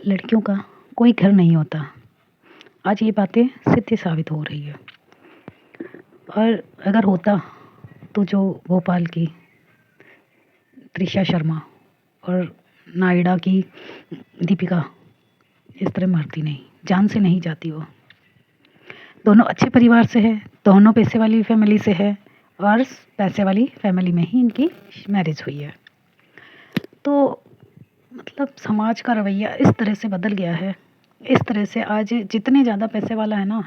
लड़कियों का कोई घर नहीं होता। आज ये बातें सिद्ध साबित हो रही है। और अगर होता तो जो भोपाल की त्रिशा शर्मा और नोएडा की दीपिका इस तरह मरती नहीं, जान से नहीं जाती। वो दोनों अच्छे परिवार से है, दोनों पैसे वाली फैमिली से है और पैसे वाली फैमिली में ही इनकी मैरिज हुई है। तो मतलब समाज का रवैया इस तरह से बदल गया है। इस तरह से आज जितने ज़्यादा पैसे वाला है ना,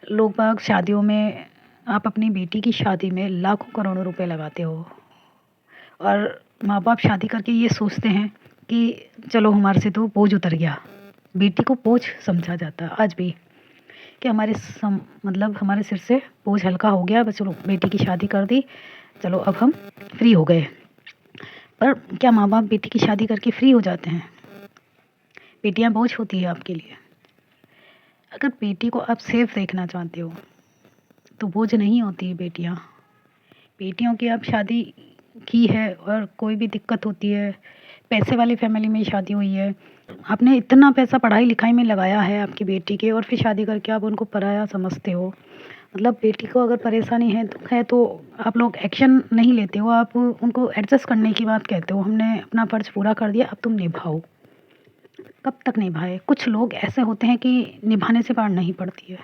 लोग बाग शादियों में, आप अपनी बेटी की शादी में लाखों करोड़ों रुपए लगाते हो और माँ बाप शादी करके ये सोचते हैं कि चलो हमारे से तो बोझ उतर गया। बेटी को बोझ समझा जाता है आज भी कि मतलब हमारे सिर से बोझ हल्का हो गया, बस चलो बेटी की शादी कर दी, चलो अब हम फ्री हो गए। पर क्या माँ बाप बेटी की शादी करके फ्री हो जाते हैं? बेटियाँ बोझ होती है आपके लिए। अगर बेटी को आप सेफ देखना चाहते हो तो बोझ नहीं होती है बेटियाँ। बेटियों की आप शादी की है और कोई भी दिक्कत होती है, पैसे वाली फैमिली में शादी हुई है, आपने इतना पैसा पढ़ाई लिखाई में लगाया है आपकी बेटी के, और फिर शादी करके आप उनको पराया समझते हो। मतलब बेटी को अगर परेशानी है तो आप लोग एक्शन नहीं लेते हो, आप उनको एडजस्ट करने की बात कहते हो। हमने अपना फर्ज पूरा कर दिया, अब तुम निभाओ। कब तक निभाए? कुछ लोग ऐसे होते हैं कि निभाने से पार नहीं पड़ती है।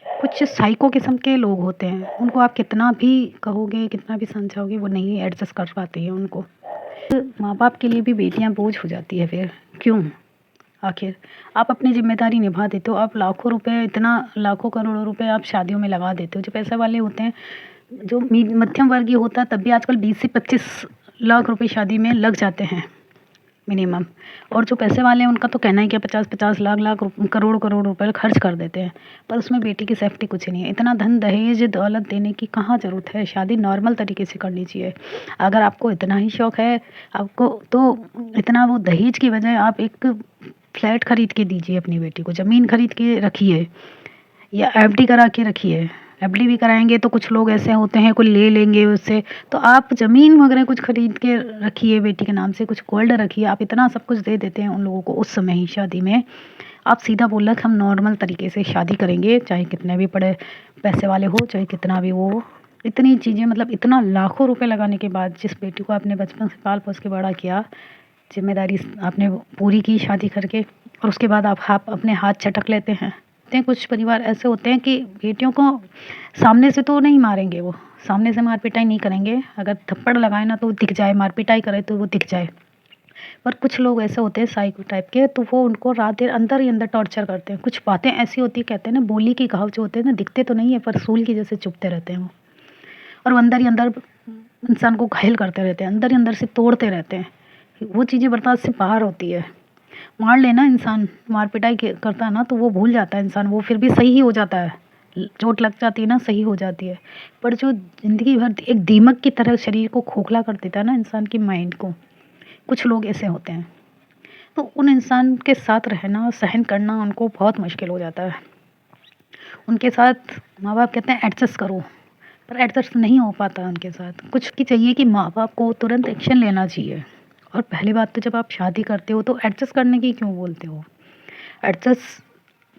कुछ साइको किस्म के लोग होते हैं, उनको आप कितना भी कहोगे, कितना भी समझाओगे, वो नहीं एडजस्ट कर पाते हैं उनको। माँ बाप के लिए भी बेटियाँ बोझ हो जाती है। फिर क्यों? आखिर आप अपनी जिम्मेदारी निभा देते हो, आप लाखों रुपए, इतना लाखों करोड़ों रुपए आप शादियों में लगा देते हो। जो पैसे वाले होते हैं, जो मध्यम वर्गीय होता है, तब भी आजकल 20 से 25 लाख रुपए शादी में लग जाते हैं मिनिमम। और जो पैसे वाले हैं उनका तो कहना ही क्या, 50-50 लाख करोड़ करोड़ रुपए खर्च कर देते हैं, पर उसमें बेटी की सेफ्टी कुछ नहीं है। इतना धन दहेज दौलत देने की कहाँ ज़रूरत है? शादी नॉर्मल तरीके से करनी चाहिए। अगर आपको इतना ही शौक़ है आपको, तो इतना वो दहेज की बजाय आप एक फ्लैट खरीद के दीजिए अपनी बेटी को, ज़मीन खरीद के रखिए या एफडी करा के रखिए। एफडी भी कराएंगे तो कुछ लोग ऐसे होते हैं, कोई ले लेंगे उससे, तो आप ज़मीन वगैरह कुछ खरीद के रखिए बेटी के नाम से, कुछ गोल्ड रखिए। आप इतना सब कुछ दे देते हैं उन लोगों को उस समय ही शादी में। आप सीधा बोला कि हम नॉर्मल तरीके से शादी करेंगे, चाहे कितने भी बड़े पैसे वाले हो, चाहे कितना भी वो, इतनी चीज़ें, मतलब इतना लाखों रुपए लगाने के बाद जिस बेटी को आपने बचपन से पाल पोस के बड़ा किया, जिम्मेदारी आपने पूरी की शादी करके, और उसके बाद आप अपने हाथ चटक लेते हैं। कुछ परिवार ऐसे होते हैं कि बेटियों को सामने से तो नहीं मारेंगे, वो सामने से मार पिटाई नहीं करेंगे, अगर थप्पड़ लगाए ना तो दिख जाए, मार पिटाई करे तो वो दिख जाए। पर कुछ लोग ऐसे होते हैं साइको टाइप के, तो वो उनको रात देर अंदर ही अंदर टॉर्चर करते हैं। कुछ बातें ऐसी होती है, कहते हैं ना, बोली के घाव जो होते हैं ना, दिखते तो नहीं है पर सूल की जैसे चुभते रहते हैं वो, और वो अंदर ही अंदर इंसान को घायल करते रहते हैं, अंदर ही अंदर से तोड़ते रहते हैं। वो चीज़ें बर्दाश्त से बाहर होती है। मार लेना इंसान, मार पिटाई करता है ना, तो वो भूल जाता है इंसान, वो फिर भी सही हो जाता है, चोट लग जाती है ना, सही हो जाती है। पर जो ज़िंदगी भर एक दीमक की तरह शरीर को खोखला कर देता है ना इंसान की माइंड को, कुछ लोग ऐसे होते हैं। तो उन इंसान के साथ रहना, सहन करना उनको बहुत मुश्किल हो जाता है। उनके साथ माँ बाप कहते हैं एडजस्ट करो, पर एडजस्ट नहीं हो पाता उनके साथ। कुछ की चाहिए कि माँ बाप को तुरंत एक्शन लेना चाहिए। और पहली बात तो जब आप शादी करते हो तो एडजस्ट करने की क्यों बोलते हो? एडजस्ट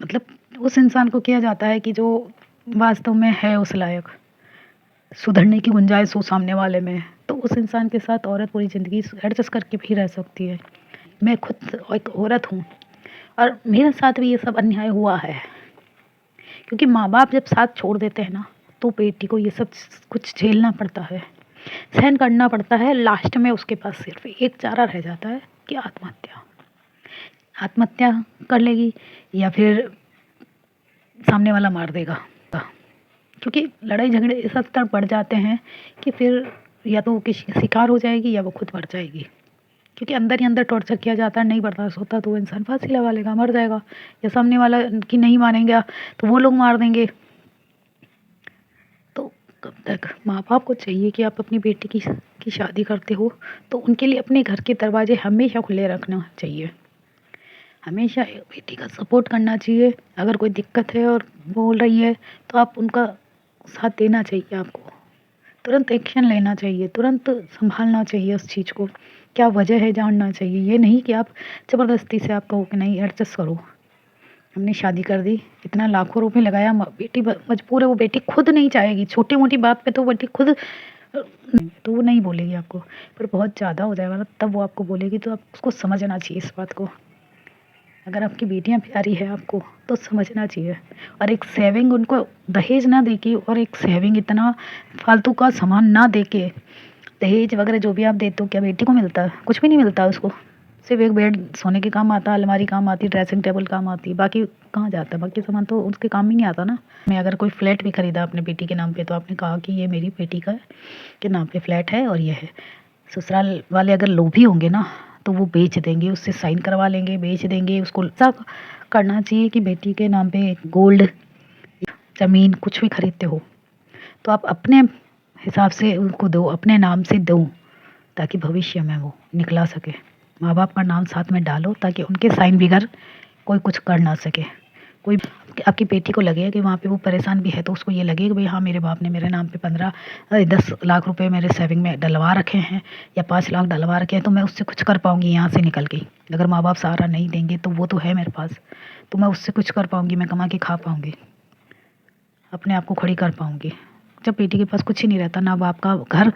मतलब उस इंसान को किया जाता है कि जो वास्तव में है उस लायक, सुधरने की गुंजाइश हो सामने वाले में, तो उस इंसान के साथ औरत पूरी ज़िंदगी एडजस्ट करके भी रह सकती है। मैं खुद एक औरत हूँ और मेरे साथ भी ये सब अन्याय हुआ है, क्योंकि माँ बाप जब साथ छोड़ देते हैं ना, तो बेटी को ये सब कुछ झेलना पड़ता है, सहन करना पड़ता है। लास्ट में उसके पास सिर्फ एक चारा रह जाता है कि आत्महत्या कर लेगी या फिर सामने वाला मार देगा। क्योंकि लड़ाई झगड़े इस हद तक बढ़ जाते हैं कि फिर या तो वो किसी का शिकार हो जाएगी या वो खुद मर जाएगी, क्योंकि अंदर ही अंदर टॉर्चर किया जाता है। नहीं बर्दाश्त होता तो वो इंसान फांसी लगा लेगा, मर जाएगा, या सामने वाला की नहीं मारेंगे तो वो लोग मार देंगे। तो कब तक? माँ बाप को चाहिए कि आप अपनी बेटी की शादी करते हो तो उनके लिए अपने घर के दरवाजे हमेशा खुले रखना चाहिए, हमेशा बेटी का सपोर्ट करना चाहिए। अगर कोई दिक्कत है और बोल रही है तो आप उनका साथ देना चाहिए, आपको तुरंत एक्शन लेना चाहिए, तुरंत संभालना चाहिए उस चीज़ को, क्या वजह है जानना चाहिए। ये नहीं कि आप ज़बरदस्ती से आप कहो कि नहीं एडजस्ट करो। हमने शादी कर दी, इतना लाखों रुपए लगाया, बेटी मजबूर है, वो बेटी खुद नहीं चाहेगी, छोटी मोटी बात पे तो बेटी खुद तो वो नहीं बोलेगी आपको, पर बहुत ज़्यादा हो जाएगा ना तब वो आपको बोलेगी। तो आप उसको समझना चाहिए इस बात को। अगर आपकी बेटियां प्यारी है आपको तो समझना चाहिए। और एक सेविंग उनको दहेज ना देके, और एक सेविंग इतना फालतू का सामान ना देके, दहेज वगैरह जो भी आप देते हो क्या बेटी को मिलता है? कुछ भी नहीं मिलता उसको। सिर्फ एक बेड सोने के काम आता, अलमारी काम आती, ड्रेसिंग टेबल काम आती, बाकी कहाँ जाता है? बाकी सामान तो उसके काम ही नहीं आता ना। मैं अगर कोई फ्लैट भी खरीदा अपने बेटी के नाम पे तो आपने कहा कि ये मेरी बेटी का के नाम पे फ्लैट है और ये है। ससुराल वाले अगर लोभी होंगे ना तो वो बेच देंगे, उससे साइन करवा लेंगे, बेच देंगे। उसको ऐसा करना चाहिए कि बेटी के नाम पे गोल्ड, ज़मीन कुछ भी खरीदते हो तो आप अपने हिसाब से उनको दो, अपने नाम से दो, ताकि भविष्य में वो निकला सके। माँ बाप का नाम साथ में डालो ताकि उनके साइन बगैर कोई कुछ कर ना सके। कोई आपकी बेटी को लगे कि वहाँ पे वो परेशान भी है तो उसको ये लगे कि भाई हाँ मेरे बाप ने मेरे नाम पे 10 लाख रुपए मेरे सेविंग में डलवा रखे हैं या 5 लाख डलवा रखे हैं, तो मैं उससे कुछ कर पाऊँगी यहाँ से निकल के। अगर माँ बाप सहारा नहीं देंगे तो वो तो है मेरे पास, तो मैं उससे कुछ कर पाऊँगी, मैं कमा के खा पाऊँगी, अपने आप को खड़ी कर पाऊँगी। जब बेटी के पास कुछ ही नहीं रहता, ना बाप का घर,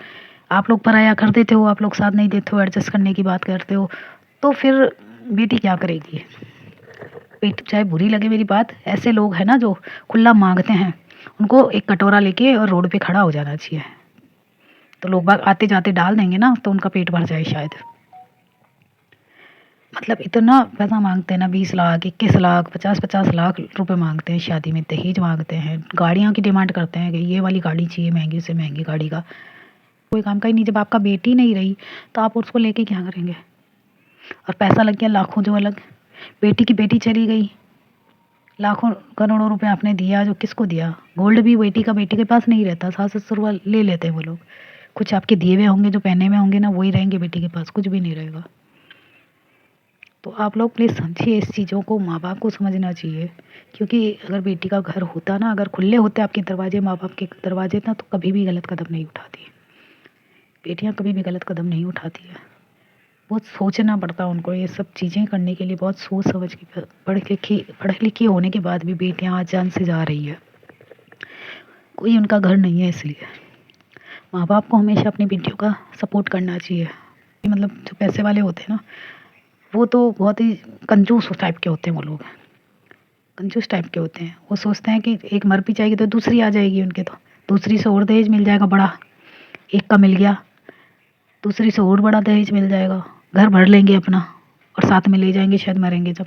आप लोग पराया कर देते हो, आप लोग साथ नहीं देते हो, एडजस्ट करने की बात करते हो, तो फिर बेटी क्या करेगी? बेटी चाहे बुरी लगे मेरी बात, ऐसे लोग हैं ना जो खुला मांगते हैं, उनको एक कटोरा लेके और रोड पे खड़ा हो जाना चाहिए, तो लोग बाग आते जाते डाल देंगे ना तो उनका पेट भर जाए शायद। मतलब इतना पैसा मांगते हैं ना, 20 लाख, 21 लाख, 50-50 लाख रुपए मांगते हैं, शादी में दहेज मांगते हैं, गाड़ियों की डिमांड करते हैं कि ये वाली गाड़ी चाहिए, महंगी से महंगी गाड़ी का। कोई काम का ही नहीं। जब आपका बेटी नहीं रही तो आप उसको लेके क्या करेंगे? और पैसा लग गया लाखों जो अलग, बेटी की बेटी चली गई, लाखों करोड़ों रुपए आपने दिया, जो किसको दिया? गोल्ड भी बेटी का बेटी के पास नहीं रहता, सास ससुर वाले ले लेते हैं वो लोग। कुछ आपके दिए हुए होंगे, जो पहने में होंगे ना वही रहेंगे बेटी के पास, कुछ भी नहीं रहेगा। तो आप लोग प्लीज़ समझिए इस चीज़ों को, माँ बाप को समझना चाहिए। क्योंकि अगर बेटी का घर होता ना, अगर खुले होते आपके दरवाजे, माँ बाप के दरवाजे ना, तो कभी भी गलत कदम नहीं उठाती। बेटियाँ कभी भी गलत कदम नहीं उठाती है। बहुत सोचना पड़ता है उनको ये सब चीज़ें करने के लिए, बहुत सोच समझ के। पढ़े लिखी होने के बाद भी बेटियाँ आज जान से जा रही है, कोई उनका घर नहीं है। इसलिए माँ बाप को हमेशा अपनी बेटियों का सपोर्ट करना चाहिए। मतलब जो पैसे वाले होते हैं ना, वो तो बहुत ही कंजूस टाइप के होते हैं। वो लोग कंजूस टाइप के होते हैं। वो सोचते हैं कि एक मर भी जाएगी तो दूसरी आ जाएगी उनके, तो दूसरी से और दहेज मिल जाएगा बड़ा, एक का मिल गया, दूसरी से और बड़ा दहेज मिल जाएगा, घर भर लेंगे अपना और साथ में ले जाएंगे शायद मरेंगे जब।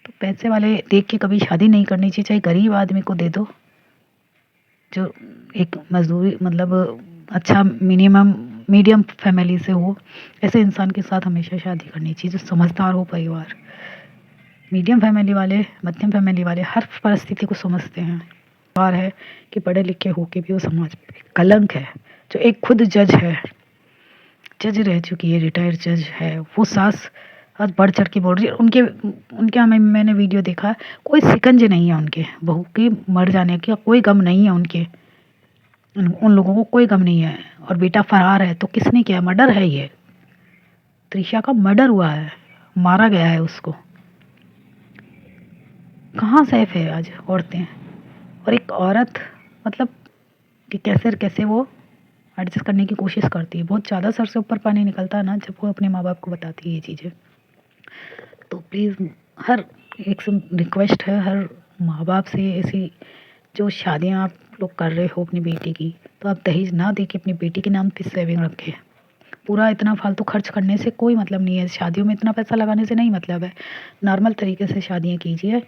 तो पैसे वाले देख के कभी शादी नहीं करनी चाहिए। चाहे गरीब आदमी को दे दो जो एक मजदूरी, मतलब अच्छा मिनिमम मीडियम फैमिली से हो, ऐसे इंसान के साथ हमेशा शादी करनी चाहिए जो समझदार हो। परिवार मीडियम फैमिली वाले, मध्यम फैमिली वाले हर परिस्थिति को समझते हैं। परिवार है कि पढ़े लिखे हो के भी वो समाज पे कलंक है। जो एक खुद जज है, जज रह चुकी है, रिटायर्ड जज है, वो सास आज बढ़ चढ़ के बोल रही है। उनके उनके हमें मैंने वीडियो देखा, कोई शिकंज नहीं है उनके बहू के मर जाने का, कोई गम नहीं है उनके। उन लोगों को कोई गम नहीं है। और बेटा फरार है तो किसने किया? मर्डर है ये, त्रिशा का मर्डर हुआ है, मारा गया है उसको। कहाँ सेफ है आज औरतें? और एक औरत मतलब कि कैसे कैसे वो एडजस्ट करने की कोशिश करती है। बहुत ज़्यादा सर से ऊपर पानी निकलता है ना जब वो अपने माँ बाप को बताती है ये चीज़ें। तो प्लीज़ हर एक से रिक्वेस्ट है हर माँ बाप से, ऐसी जो शादियाँ आप लोग कर रहे हो अपनी बेटी की, तो आप दहेज ना दे के अपनी बेटी के नाम पे सेविंग रखें। पूरा इतना फालतू खर्च करने से कोई मतलब नहीं है, शादियों में इतना पैसा लगाने से नहीं मतलब है। नॉर्मल तरीके से शादियाँ कीजिए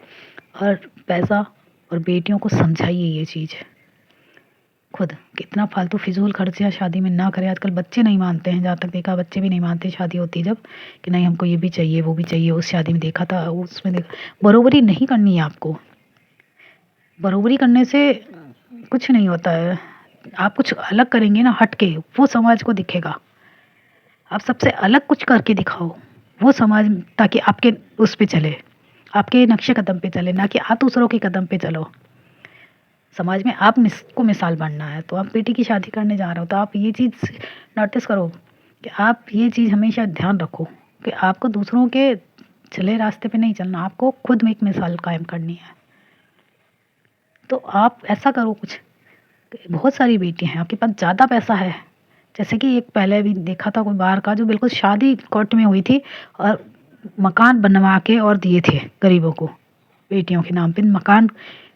और पैसा और बेटियों को समझाइए ये चीज़। खुद कितना फालतू फिजूल खर्चियाँ शादी में ना करें। आजकल बच्चे नहीं मानते हैं, जहाँ तक देखा बच्चे भी नहीं मानते। शादी होती है जब कि नहीं हमको ये भी चाहिए वो भी चाहिए। उस शादी में देखा था, उसमें देखा। बरोबरी नहीं करनी है आपको। बरोबरी करने से कुछ नहीं होता है। आप कुछ अलग करेंगे ना हट के, वो समाज को दिखेगा। आप सबसे अलग कुछ करके दिखाओ वो समाज, ताकि आपके उस पे चले, आपके नक्शे कदम पे चले, ना कि आप दूसरों के कदम पे चलो। समाज में आप को मिसाल बनना है। तो आप बेटी की शादी करने जा रहे हो तो आप ये चीज़ नोटिस करो कि आप ये चीज़ हमेशा ध्यान रखो कि आपको दूसरों के चले रास्ते पे नहीं चलना, आपको खुद में एक मिसाल कायम करनी है। तो आप ऐसा करो कुछ, बहुत सारी बेटियां हैं, आपके पास ज़्यादा पैसा है, जैसे कि एक पहले भी देखा था कोई बाहर का जो बिल्कुल शादी कोर्ट में हुई थी और मकान बनवा के और दिए थे गरीबों को, बेटियों के नाम पे मकान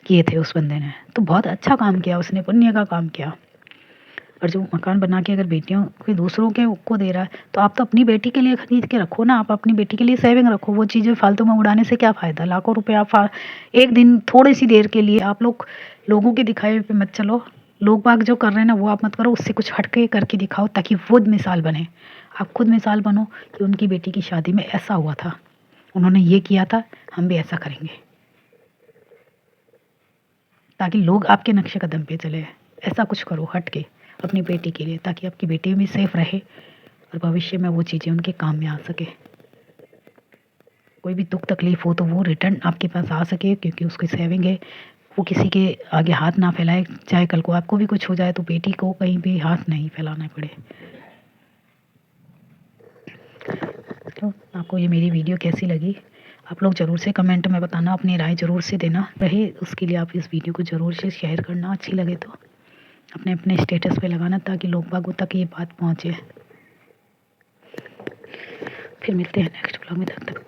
किए थे उस बंदे ने। तो बहुत अच्छा काम किया उसने, पुण्य का काम किया। और जो मकान बना के अगर बेटियों के दूसरों के को दे रहा है तो आप तो अपनी बेटी के लिए खरीद के रखो ना, आप अपनी बेटी के लिए सेविंग रखो। वो चीज़ें फालतू में उड़ाने से क्या फ़ायदा, लाखों रुपए आप एक दिन थोड़ी सी देर के लिए आप लोगों के दिखावे पे मत चलो। लोग बाग जो कर रहे हैं ना वो आप मत करो, उससे कुछ हटके करके दिखाओ ताकि खुद मिसाल बने। आप खुद मिसाल बनो कि उनकी बेटी की शादी में ऐसा हुआ था, उन्होंने ये किया था, हम भी ऐसा करेंगे, ताकि लोग आपके नक्शे कदम पे चले। ऐसा कुछ करो हट के अपनी बेटी के लिए, ताकि आपकी बेटी भी सेफ रहे और भविष्य में वो चीज़ें उनके काम में आ सके। कोई भी दुख तकलीफ हो तो वो रिटर्न आपके पास आ सके, क्योंकि उसकी सेविंग है। वो किसी के आगे हाथ ना फैलाए, चाहे कल को आपको भी कुछ हो जाए तो बेटी को कहीं भी हाथ नहीं फैलाना पड़े। तो आपको ये मेरी वीडियो कैसी लगी आप लोग ज़रूर से कमेंट में बताना, अपनी राय ज़रूर से देना रहे, उसके लिए आप इस वीडियो को ज़रूर से शेयर करना, अच्छी लगे तो अपने अपने स्टेटस पे लगाना ताकि लोग बागों तक ये बात पहुँचे। फिर मिलते हैं नेक्स्ट ब्लॉग में, तब तक